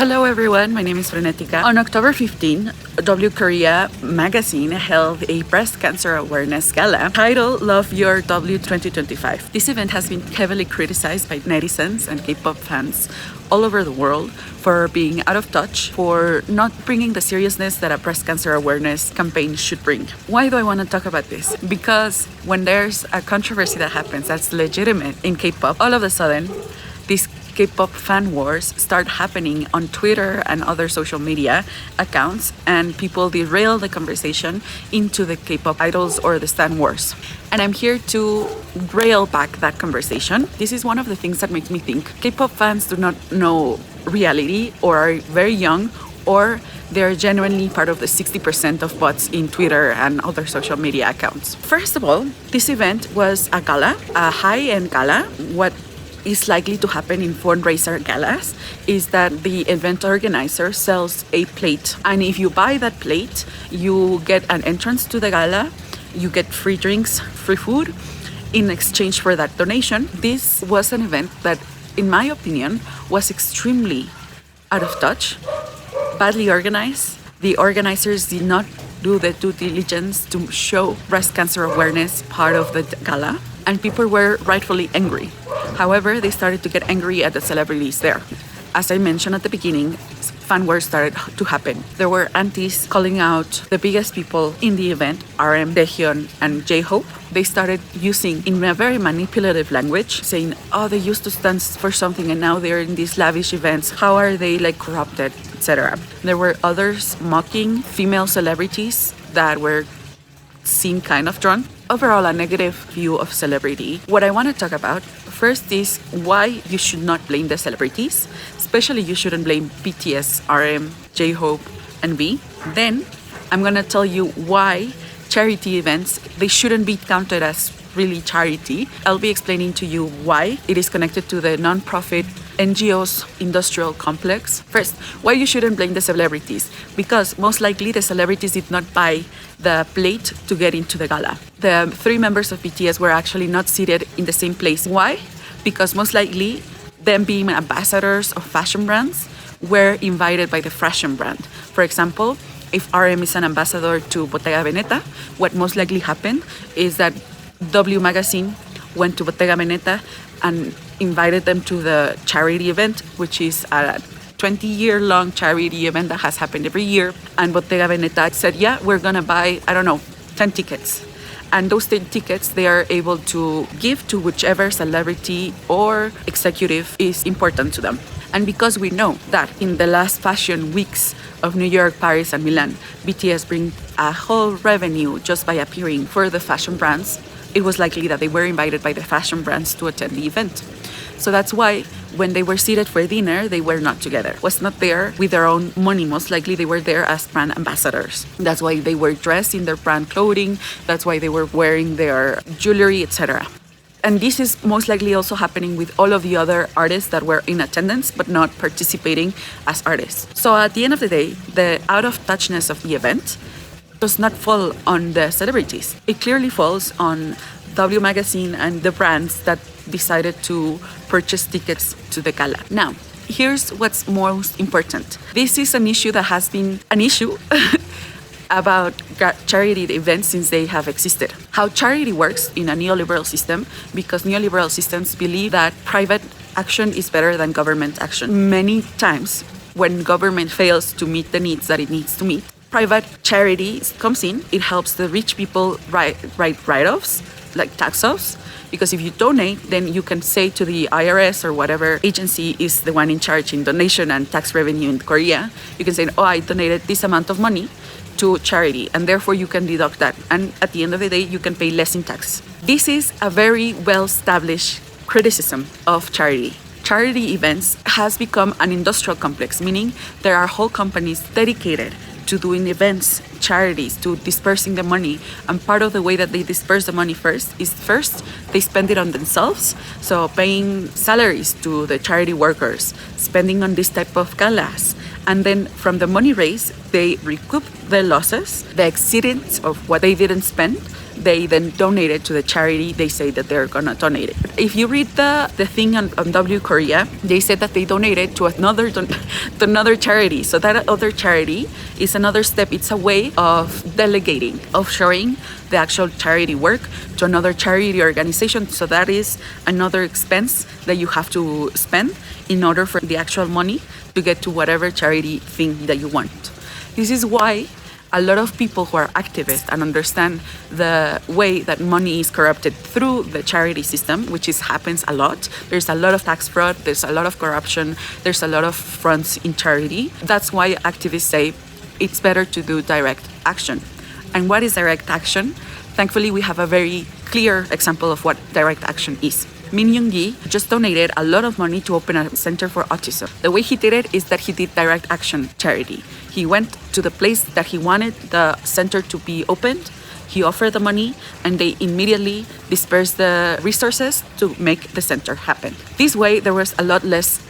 Hello everyone, my name is Frenetica. On October 15, W Korea magazine held a breast cancer awareness gala titled Love Your W 2025. This event has been heavily criticized by netizens and K-pop fans all over the world for being out of touch, for not bringing the seriousness that a breast cancer awareness campaign should bring. Why do I want to talk about this? Because when there's a controversy that happens that's legitimate in K-pop, all of a sudden, this K-pop fan wars start happening on Twitter and other social media accounts, and people derail the conversation into the K-pop idols or the stan wars. And I'm here to rail back that conversation. This is one of the things that makes me think K-pop fans do not know reality, or are very young, or they're genuinely part of the 60% of bots in Twitter and other social media accounts. First of all, this event was a gala, a high-end gala. What is likely to happen in fundraiser galas is that the event organizer sells a plate, and if you buy that plate, you get an entrance to the gala, you get free drinks, free food in exchange for that donation. This was an event that, in my opinion, was extremely out of touch, badly organized. The organizers did not do the due diligence to show breast cancer awareness part of the gala, and people were rightfully angry. However, they started to get angry at the celebrities there. As I mentioned at the beginning, fan wars started to happen. There were aunties calling out the biggest people in the event, RM, Daehyun, and J-Hope. They started using, in a very manipulative language, saying, oh, they used to stand for something and now they're in these lavish events. How are they corrupted, etc. There were others mocking female celebrities that were seen kind of drunk. Overall, a negative view of celebrity. What I want to talk about first is why you should not blame the celebrities. Especially, you shouldn't blame BTS, RM, J-Hope, and V. Then, I'm going to tell you why charity events, they shouldn't be counted as really charity. I'll be explaining to you why it is connected to the non-profit NGOs industrial complex. First, why you shouldn't blame the celebrities. Because most likely the celebrities did not buy the plate to get into the gala. The 3 members of BTS were actually not seated in the same place. Why? Because most likely them being ambassadors of fashion brands were invited by the fashion brand. For example, if RM is an ambassador to Bottega Veneta, what most likely happened is that W Magazine went to Bottega Veneta and invited them to the charity event, which is a 20-year-long charity event that has happened every year. And Bottega Veneta said, yeah, we're gonna buy, 10 tickets. And those 10 tickets, they are able to give to whichever celebrity or executive is important to them. And because we know that in the last fashion weeks of New York, Paris, and Milan, BTS bring a whole revenue just by appearing for the fashion brands, it was likely that they were invited by the fashion brands to attend the event. So that's why when they were seated for dinner, they were not together. Was not there with their own money. Most likely they were there as brand ambassadors. That's why they were dressed in their brand clothing. That's why they were wearing their jewelry, etc. And this is most likely also happening with all of the other artists that were in attendance but not participating as artists. So at the end of the day, the out of touchness of the event does not fall on the celebrities. It clearly falls on W Magazine and the brands that decided to purchase tickets to the gala. Now, here's what's most important. This is an issue that has been an issue about charity events since they have existed. How charity works in a neoliberal system, because neoliberal systems believe that private action is better than government action. Many times, when government fails to meet the needs that it needs to meet, private charity comes in. It helps the rich people write write-offs, like tax-offs, because if you donate, then you can say to the IRS or whatever agency is the one in charge in donation and tax revenue in Korea, you can say, oh, I donated this amount of money to charity, and therefore you can deduct that. And at the end of the day, you can pay less in tax. This is a very well-established criticism of charity. Charity events has become an industrial complex, meaning there are whole companies dedicated to doing events, charities, to dispersing the money. And part of the way that they disperse the money first they spend it on themselves. So paying salaries to the charity workers, spending on this type of galas. And then from the money raised, they recoup the losses, the exceedance of what they didn't spend. they then donate it to the charity they say that they're gonna donate it. If you read the thing on W Korea, they said that they donated to another charity. So that other charity is another step. It's a way of delegating, of showing the actual charity work to another charity organization. So that is another expense that you have to spend in order for the actual money to get to whatever charity thing that you want. This is why a lot of people who are activists and understand the way that money is corrupted through the charity system, which happens a lot. There's a lot of tax fraud, there's a lot of corruption, there's a lot of fronts in charity. That's why activists say it's better to do direct action. And what is direct action? Thankfully, we have a very clear example of what direct action is. Min Young-gi just donated a lot of money to open a center for autism. The way he did it is that he did direct action charity. He went to the place that he wanted the center to be opened. He offered the money and they immediately dispersed the resources to make the center happen. This way, there was a lot less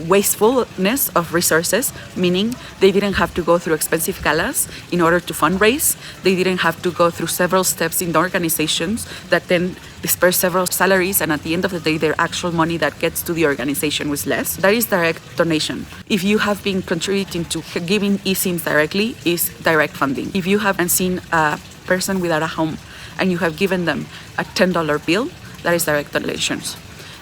wastefulness of resources, meaning they didn't have to go through expensive galas in order to fundraise. They didn't have to go through several steps in the organizations that then disperse several salaries, and at the end of the day, their actual money that gets to the organization was less. That is direct donation. If you have been contributing to giving eSIMs directly, is direct funding. If you have seen a person without a home and you have given them a $10 bill, that is direct donations,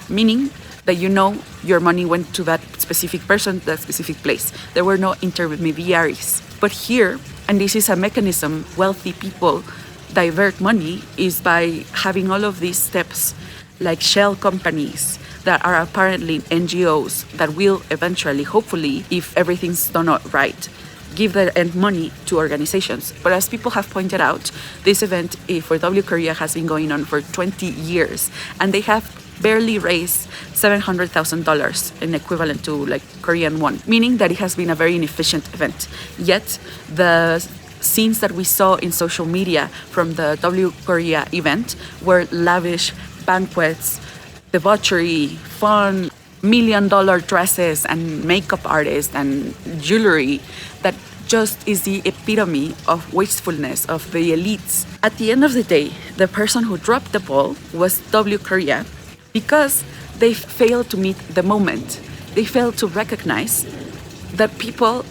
meaning that you know your money went to that specific person, that specific place. There were no intermediaries. But here, and this is a mechanism wealthy people divert money, is by having all of these steps like shell companies that are apparently NGOs that will eventually, hopefully, if everything's done right, give the end money to organizations. But as people have pointed out, this event for W Korea has been going on for 20 years, and they have barely raised $700,000 in equivalent to like Korean won, meaning that it has been a very inefficient event. Yet the scenes that we saw in social media from the W Korea event were lavish banquets, debauchery, fun, $1 million dresses and makeup artists and jewelry that just is the epitome of wastefulness of the elites. At the end of the day, the person who dropped the ball was W Korea, because they failed to meet the moment. They failed to recognize that people,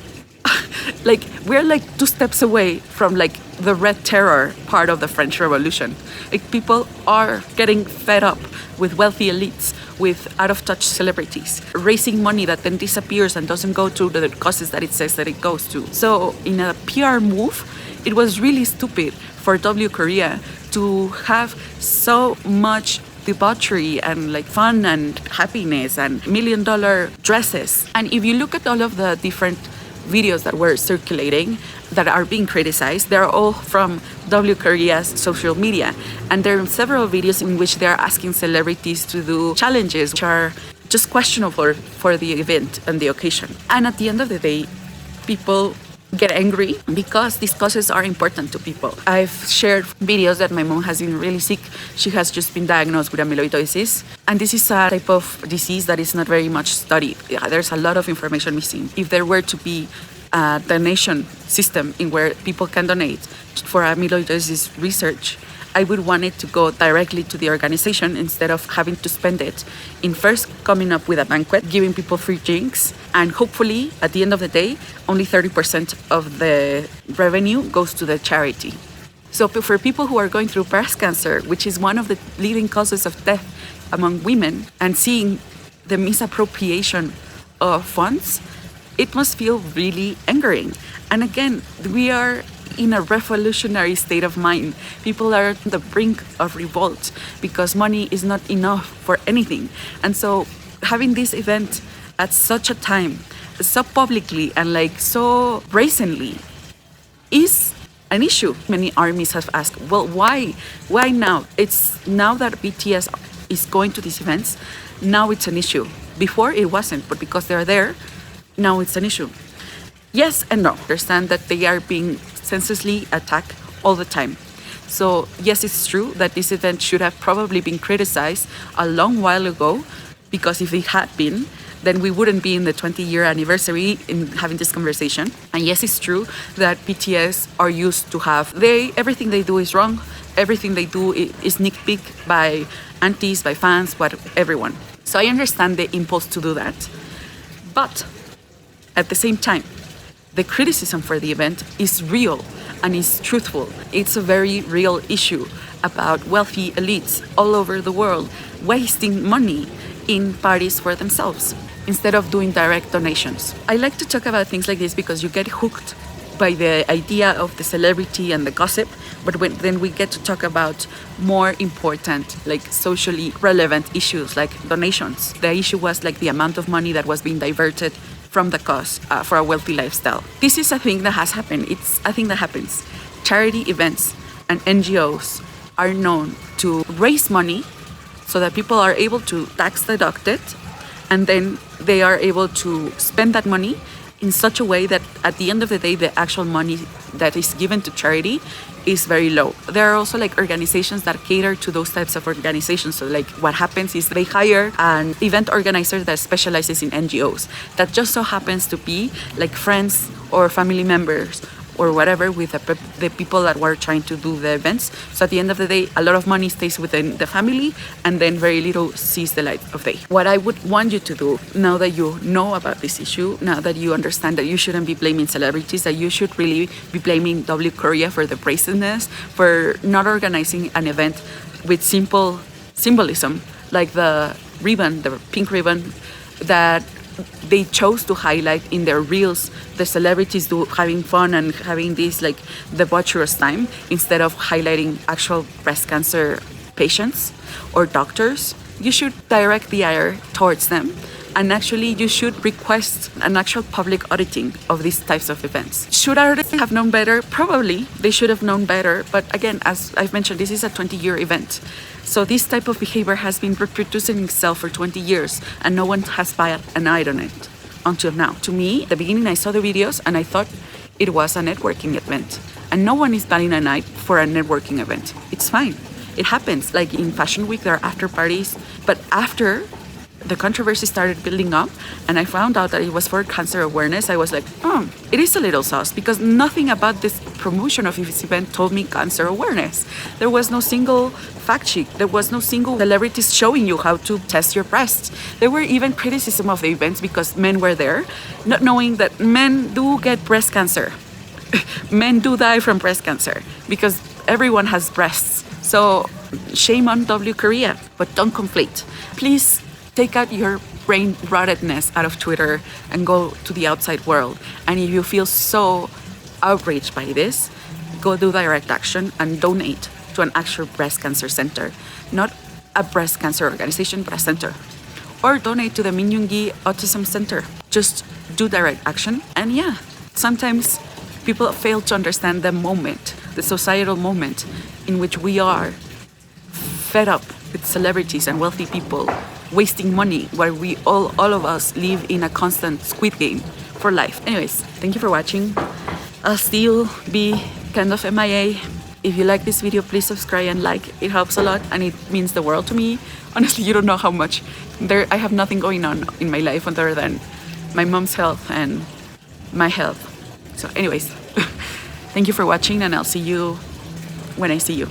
like, we're like 2 steps away from like the Red Terror part of the French Revolution. Like, people are getting fed up with wealthy elites, with out-of-touch celebrities, raising money that then disappears and doesn't go to the causes that it says that it goes to. So in a PR move, it was really stupid for W Korea to have so much debauchery and like fun and happiness and $1 million dresses. And if you look at all of the different videos that were circulating that are being criticized, they're all from W Korea's social media. And there are several videos in which they're asking celebrities to do challenges which are just questionable for the event and the occasion. And at the end of the day, people get angry because these causes are important to people. I've shared videos that my mom has been really sick. She has just been diagnosed with amyloidosis. And this is a type of disease that is not very much studied. There's a lot of information missing. If there were to be a donation system in where people can donate for amyloidosis research, I would want it to go directly to the organization instead of having to spend it in first coming up with a banquet, giving people free drinks, and hopefully at the end of the day, only 30% of the revenue goes to the charity. So for people who are going through breast cancer, which is one of the leading causes of death among women, and seeing the misappropriation of funds, it must feel really angering. And again, we are in a revolutionary state of mind. People are on the brink of revolt because money is not enough for anything. And so having this event at such a time, so publicly and like so brazenly, is an issue. Many armies have asked, well, why now? It's now that BTS is going to these events, now it's an issue. Before it wasn't, but because they're there, now it's an issue. Yes and no. Understand that they are being senselessly attacked all the time. So yes, it's true that this event should have probably been criticized a long while ago, because if it had been, then we wouldn't be in the 20-year anniversary in having this conversation. And yes, it's true that BTS are used to have, everything they do is wrong. everything they do is nitpicked by aunties, by fans, by everyone. So I understand the impulse to do that. But at the same time, the criticism for the event is real and is truthful. It's a very real issue about wealthy elites all over the world wasting money in parties for themselves instead of doing direct donations. I like to talk about things like this because you get hooked by the idea of the celebrity and the gossip, but then we get to talk about more important, like socially relevant issues like donations. The issue was like the amount of money that was being diverted from the cause for a wealthy lifestyle. This is a thing that has happened. It's a thing that happens. Charity events and NGOs are known to raise money so that people are able to tax deduct it, and then they are able to spend that money in such a way that at the end of the day, the actual money that is given to charity is very low. There are also like organizations that cater to those types of organizations. So like what happens is they hire an event organizer that specializes in NGOs that just so happens to be like friends or family members or whatever with the people that were trying to do the events. So at the end of the day, a lot of money stays within the family and then very little sees the light of day. What I would want you to do, now that you know about this issue, now that you understand that you shouldn't be blaming celebrities, that you should really be blaming W Korea for the brazenness, for not organizing an event with simple symbolism, like the ribbon, the pink ribbon that they chose to highlight in their reels, the celebrities having fun and having this like debaucherous time, instead of highlighting actual breast cancer patients or doctors. You should direct the ire towards them, and actually you should request an actual public auditing of these types of events. Should I have known better? Probably they should have known better, but again, as I've mentioned, this is a 20-year event. So this type of behavior has been reproducing itself for 20 years and no one has batted an eye on it until now. To me, at the beginning I saw the videos and I thought it was a networking event, and no one is batting an eye for a networking event. It's fine. It happens. Like in Fashion Week, there are after parties, but after the controversy started building up and I found out that it was for cancer awareness, I was like, it is a little sus, because nothing about this promotion of this event told me cancer awareness. There was no single fact sheet. There was no single celebrities showing you how to test your breasts. There were even criticism of the events because men were there, not knowing that men do get breast cancer. Men do die from breast cancer because everyone has breasts. So shame on W Korea, but don't conflate. Please take out your brain rottedness out of Twitter and go to the outside world. And if you feel so outraged by this, go do direct action and donate to an actual breast cancer center. Not a breast cancer organization, but a center. Or donate to the Min Yoon-gi Autism Center. Just do direct action. And yeah, sometimes people fail to understand the moment, the societal moment in which we are fed up with celebrities and wealthy people wasting money, while we all of us live in a constant Squid Game for life. Anyways, thank you for watching. I'll still be kind of MIA. If you like this video, please subscribe and like. It helps a lot and it means the world to me. Honestly, you don't know how much. I have nothing going on in my life other than my mom's health and my health. So anyways, thank you for watching and I'll see you when I see you.